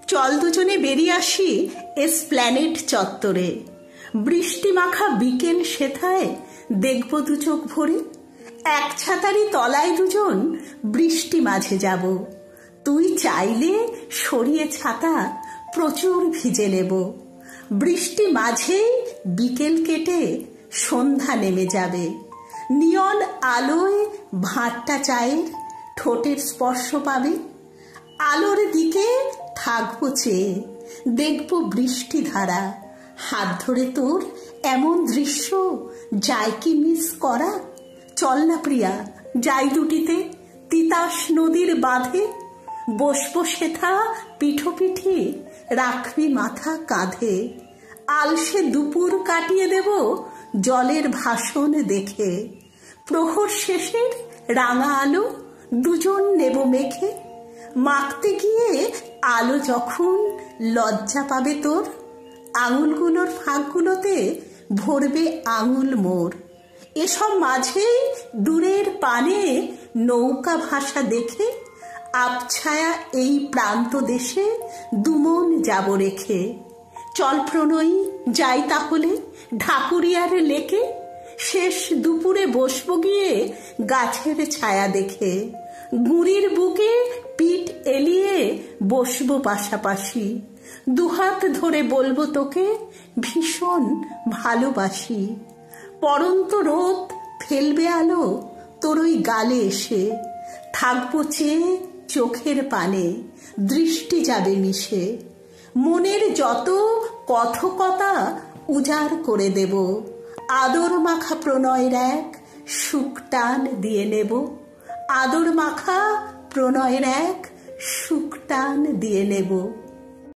চল দুজনে বেরিয়ে আসি এসপ্ল্যানেড চত্বরে। বৃষ্টি মাখা বিকেল সেথায় দেখব দু চোখ ভরে। এক ছাতারি তলায় দুজন বৃষ্টি মাঝে যাব। তুই চাইলে সরিয়ে ছাতা প্রচুর ভিজে নেব। বৃষ্টি মাঝেই বিকেল কেটে সন্ধ্যা নেমে যাবে। নিয়ন আলোয় ভাঁটটা চায়ের ঠোঁটের স্পর্শ পাবে। আলোর দিকে থাকবো চেয়ে, দেখব বৃষ্টি ধারা। হাত ধরে তোর এমন দৃশ্য যায় কি মিস করা। চল না প্রিয়া, যাই দুটিতে তিতাস নদীর বাঁধে। বসবো সেথা পিঠোপিঠি, রাখবি মাথা কাঁধে। আলসে দুপুর কাটিয়ে দেব জলের ভাষণ দেখে। প্রহর শেষের রাঙা আলো দুজন নেব মেখে। মাখতে গিয়ে আলো যখন লজ্জা পাবে তোর, আঙুলগুলোর ফাঁকগুলোতে ভরবে আঙুল মোর। এসব মাঝেই দূরের পানে নৌকা ভাসা দেখে, আবছায়া এই প্রান্ত দেশে দুমন যাব রেখে। চল প্রণয়ী যাই তাহলে ঢাকুরিয়ার লেকে। শেষ দুপুরে বসবো গিয়ে গাছের ছায়া দেখে। গুঁড়ির বুকে পিঠ এলিয়ে বসবো পাশাপাশি। দুহাত ধরে বলবো তোকে ভীষণ ভালোবাসি। পরন্ত রোদ ফেলবে আলো তোর ওই গালে এসে। থাকবো চেয়ে চোখের পানে, দৃষ্টি যাবে মিশে। মনের যত কথকতা উজাড় করে দেব। আদর মাখা প্রণয়ের এক সুখ টান দিয়ে নেব। আদর মাখা প্রণয়ের এক সুখ টান দিয়ে নেব।